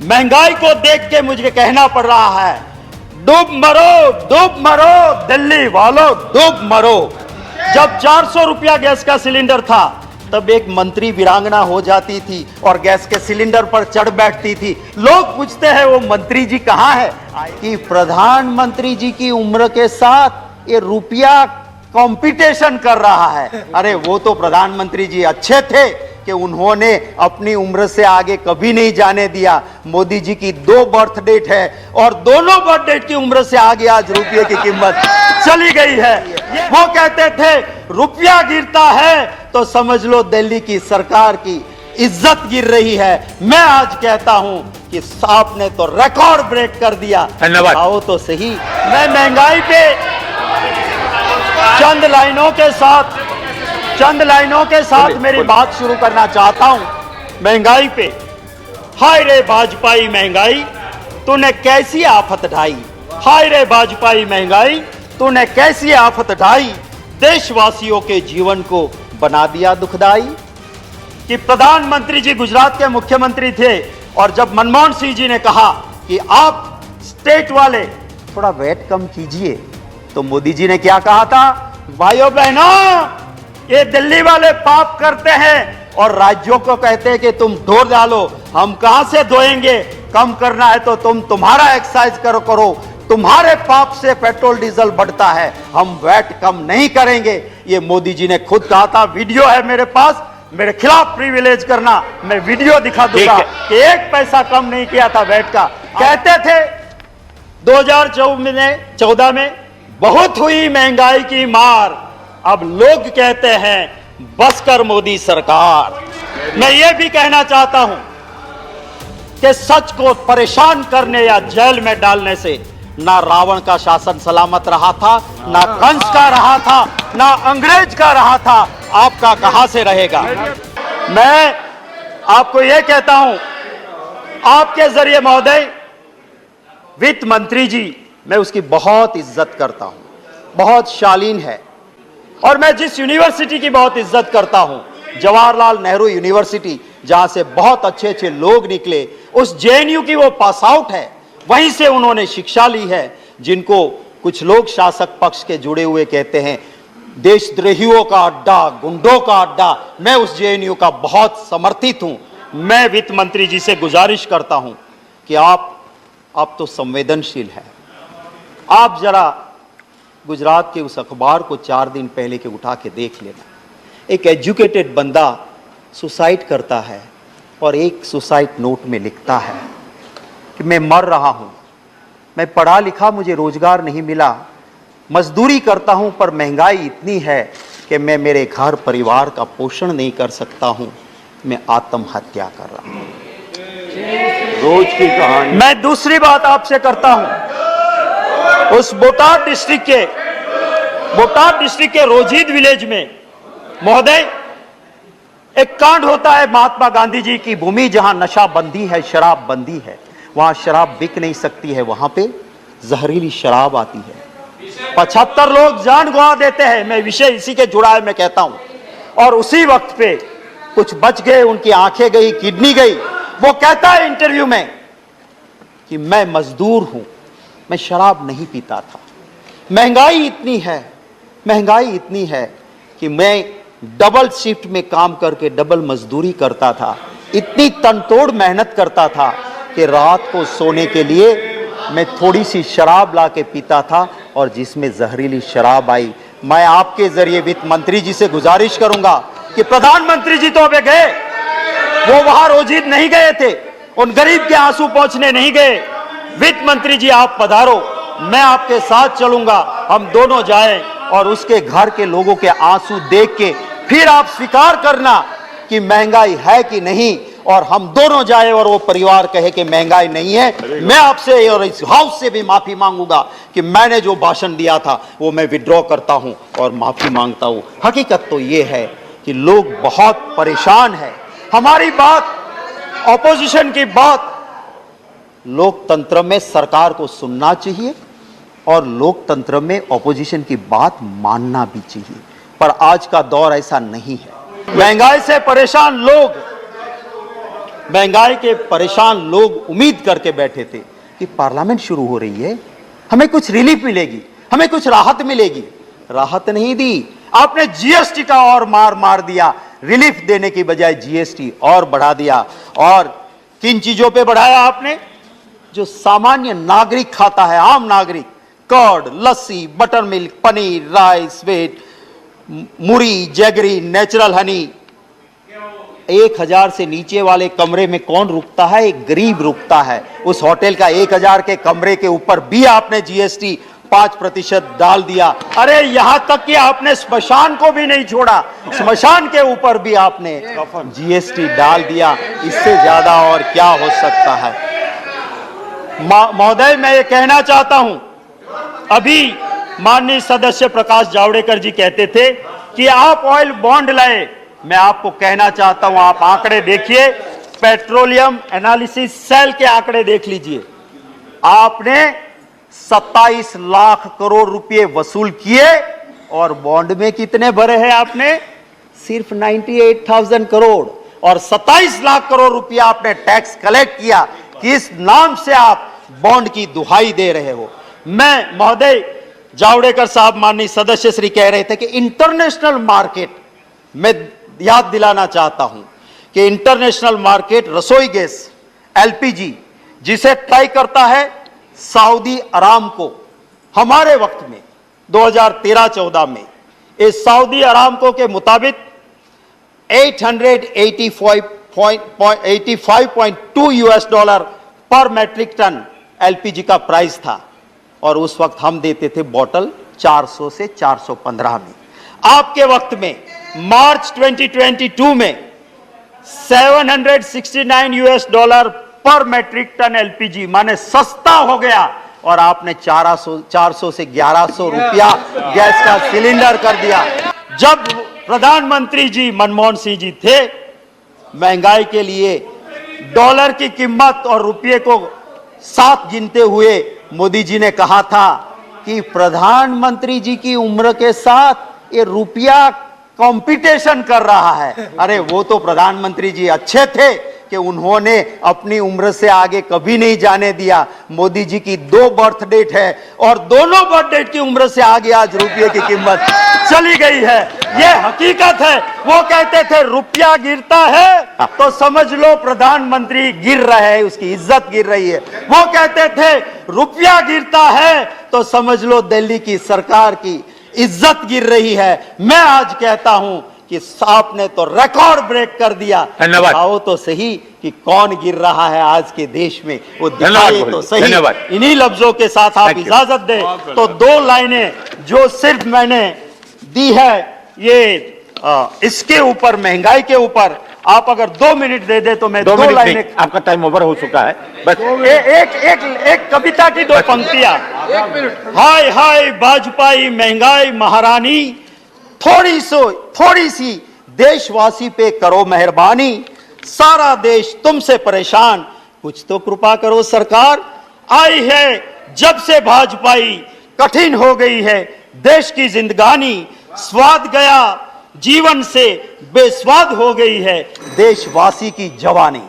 महंगाई को देख के मुझे कहना पड़ रहा है, डूब मरो दिल्ली वालों, डूब मरो। जब 400 रुपया गैस का सिलेंडर था तब एक मंत्री वीरांगना हो जाती थी और गैस के सिलेंडर पर चढ़ बैठती थी। लोग पूछते हैं वो मंत्री जी कहां है? कि प्रधानमंत्री जी की उम्र के साथ ये रुपया कंपटीशन कर रहा है। अरे वो तो प्रधानमंत्री जी अच्छे थे कि उन्होंने अपनी उम्र से आगे कभी नहीं जाने दिया। मोदी जी की 2 बर्थ डेट है और दोनों बर्थ डेट की उम्र से आगे आज रुपये की कीमत चली गई है। वो कहते थे रुपया गिरता है तो समझ लो दिल्ली की सरकार की इज्जत गिर रही है। मैं आज कहता हूं कि आपने तो रिकॉर्ड ब्रेक कर दिया। धन्यवाद। आओ तो सही। मैं महंगाई पे चंद लाइनों के साथ मेरी बात शुरू करना चाहता हूं। महंगाई पे, हाय रे भाजपाई महंगाई तूने कैसी आफत ढाई, हाय रे भाजपाई महंगाई तूने कैसी आफत ढाई, देशवासियों के जीवन को बना दिया दुखदाई। कि प्रधानमंत्री जी गुजरात के मुख्यमंत्री थे और जब मनमोहन सिंह जी ने कहा कि आप स्टेट वाले थोड़ा वेट कम कीजिए, तो मोदी जी ने क्या कहा था? भाइयों बहनों, ये दिल्ली वाले पाप करते हैं और राज्यों को कहते हैं कि तुम ढो डालो। हम कहां से धोएंगे? कम करना है तो तुम्हारा एक्सरसाइज करो। तुम्हारे पाप से पेट्रोल डीजल बढ़ता है, हम वैट कम नहीं करेंगे। ये मोदी जी ने खुद कहा था। वीडियो है मेरे पास, मेरे खिलाफ प्रिविलेज करना, मैं वीडियो दिखा दूंगा कि 1 पैसा कम नहीं किया था वैट का। कहते थे 2014 में बहुत हुई महंगाई की मार, अब लोग कहते हैं बस कर मोदी सरकार। मैं ये भी कहना चाहता हूं कि सच को परेशान करने या जेल में डालने से ना रावण का शासन सलामत रहा था, ना कंस का रहा था, ना अंग्रेज का रहा था। आपका कहां से रहेगा? मैं आपको यह कहता हूं, आपके जरिए महोदय, वित्त मंत्री जी, मैं उसकी बहुत इज्जत करता हूं, बहुत शालीन है। और मैं जिस यूनिवर्सिटी की बहुत इज्जत करता हूं, जवाहरलाल नेहरू यूनिवर्सिटी, जहां से बहुत अच्छे अच्छे लोग निकले, उस जेएनयू की वो पास आउट है, वहीं से उन्होंने शिक्षा ली है। जिनको कुछ लोग शासक पक्ष के जुड़े हुए कहते हैं देशद्रोहियों का अड्डा, गुंडों का अड्डा, मैं उस जेएनयू का बहुत समर्थित हूं। मैं वित्त मंत्री जी से गुजारिश करता हूं कि आप तो संवेदनशील है, आप जरा गुजरात के उस अखबार को 4 दिन पहले के उठा के देख लेना। एक एजुकेटेड बंदा सुसाइड करता है और एक सुसाइड नोट में लिखता है कि मैं मर रहा हूं, मैं पढ़ा लिखा, मुझे रोजगार नहीं मिला, मजदूरी करता हूं पर महंगाई इतनी है कि मैं मेरे घर परिवार का पोषण नहीं कर सकता हूं, मैं आत्महत्या कर रहा हूं। रोज की कहानी। मैं दूसरी बात आपसे करता हूं, उस बोटाड डिस्ट्रिक्ट के रोजीद विलेज में महोदय एक कांड होता है। महात्मा गांधी जी की भूमि, जहां नशा बंदी है, शराब बंदी है, वहां शराब बिक नहीं सकती है, वहां पे जहरीली शराब आती है, 75 लोग जान गंवा देते हैं। मैं विषय इसी के जुड़ा है, मैं कहता हूं। और उसी वक्त पे कुछ बच गए, उनकी आंखें गई, किडनी गई। वो कहता है इंटरव्यू में कि मैं मजदूर हूं, मैं शराब नहीं पीता था, महंगाई इतनी है कि मैं डबल शिफ्ट में काम करके डबल मजदूरी करता था, इतनी तनतोड़ मेहनत करता था कि रात को सोने के लिए मैं थोड़ी सी शराब ला के पीता था और जिसमें जहरीली शराब आई। मैं आपके जरिए वित्त मंत्री जी से गुजारिश करूंगा कि प्रधानमंत्री जी तो अबे गए, वो वहां रोजीद नहीं गए थे, उन गरीब के आंसू पोंछने नहीं गए। वित्त मंत्री जी आप पधारो, मैं आपके साथ चलूंगा, हम दोनों जाएं और उसके घर के लोगों के आंसू देख के फिर आप स्वीकार करना कि महंगाई है कि नहीं, और हम दोनों जाए और वो परिवार कहे कि महंगाई नहीं है। मैं आपसे और इस हाउस से भी माफी मांगूंगा कि मैंने जो भाषण दिया था वो मैं विड्रॉ करता हूं और माफी मांगता हूं। हकीकत तो ये है कि लोग बहुत परेशान हैं। हमारी बात, ऑपोजिशन की बात, लोकतंत्र में सरकार को सुनना चाहिए और लोकतंत्र में ऑपोजिशन की बात मानना भी चाहिए, पर आज का दौर ऐसा नहीं है। महंगाई से परेशान लोग महंगाई के परेशान लोग उम्मीद करके बैठे थे कि पार्लियामेंट शुरू हो रही है, हमें कुछ रिलीफ मिलेगी, हमें कुछ राहत मिलेगी। राहत नहीं दी, आपने जीएसटी का और मार दिया। रिलीफ देने की बजाय जीएसटी और बढ़ा दिया। और किन चीजों पे बढ़ाया आपने? जो सामान्य नागरिक खाता है, आम नागरिक, curd, lassi, buttermilk, paneer, rice, sweet, muri, jaggery, natural honey. 1000 से नीचे वाले कमरे में कौन रुकता है? एक गरीब रुकता है। उस होटल का 1000 के कमरे के ऊपर भी आपने जीएसटी 5% डाल दिया। अरे यहां तक कि आपने स्मशान को भी नहीं छोड़ा, स्मशान के ऊपर भी आपने जीएसटी डाल दिया। इससे ज्यादा और क्या हो सकता है? महोदय, मैं ये कहना चाहता हूं, अभी माननीय सदस्य प्रकाश जावड़ेकर जी कहते थे कि आप ऑयल बॉन्ड लाए। मैं आपको कहना चाहता हूं, आप आंकड़े देखिए, पेट्रोलियम एनालिसिस सेल के आंकड़े देख लीजिए। आपने 27 लाख करोड़ रुपए वसूल किए और बॉन्ड में कितने भरे हैं आपने? सिर्फ 98,000 करोड़। और 27 लाख करोड़ रुपया आपने टैक्स कलेक्ट किया। किस नाम से आप बॉन्ड की दुहाई दे रहे हो? मैं महोदय जावड़ेकर साहब, माननीय सदस्य श्री कह रहे थे कि इंटरनेशनल मार्केट, मैं याद दिलाना चाहता हूं कि इंटरनेशनल मार्केट रसोई गैस एलपीजी जिसे तय करता है सऊदी अरामको, हमारे वक्त में 2013-14 में इस सऊदी अरामको के मुताबिक 885.2 US डॉलर पर मैट्रिक टन एलपीजी का प्राइस था। और उस वक्त हम देते थे बोतल 400 से 415 में। आपके वक्त में मार्च 2022 में 769 US डॉलर पर मैट्रिक टन एलपीजी, माने सस्ता हो गया। और आपने 400 से 1100 रुपया गैस का सिलेंडर कर दिया। जब प्रधानमंत्री जी मनमोहन सिंह जी थे, महंगाई के लिए डॉलर की कीमत और रुपये को साथ गिनते हुए मोदी जी ने कहा था कि प्रधानमंत्री जी की उम्र के साथ ये रुपया कंपटीशन कर रहा है। अरे वो तो प्रधानमंत्री जी अच्छे थे कि उन्होंने अपनी उम्र से आगे कभी नहीं जाने दिया। मोदी जी की 2 बर्थ डेट है और दोनों बर्थ डेट की उम्र से आगे आज रुपये की कीमत चली गई है। ये हकीकत है। वो कहते थे रुपया गिरता है तो समझ लो प्रधानमंत्री गिर रहे हैं, उसकी इज्जत गिर रही है। वो कहते थे रुपया गिरता है तो समझ लो दिल्ली की सरकार की इज्जत गिर रही है। मैं आज कहता हूं कि आपने तो रिकॉर्ड ब्रेक कर दिया। दिखाओ तो सही कि कौन गिर रहा है आज के देश में, वो दिखाइए तो सही। इन्हीं लफ्जों के साथ आप इजाजत दें तो 2 लाइनें जो सिर्फ मैंने दी है ये इसके ऊपर, महंगाई के ऊपर, आप अगर 2 मिनट दे दे तो मैं 2 लाइनें। आपका टाइम ओवर हो चुका है। बस एक कविता की 2 पंक्तियां। हाय हाय भाजपाई महंगाई महारानी, थोड़ी सी देशवासी पे करो मेहरबानी, सारा देश तुमसे परेशान, कुछ तो कृपा करो सरकार। आई है जब से भाजपाई, कठिन हो गई है देश की जिंदगानी, स्वाद गया जीवन से बेस्वाद हो गई है देशवासी की जवानी।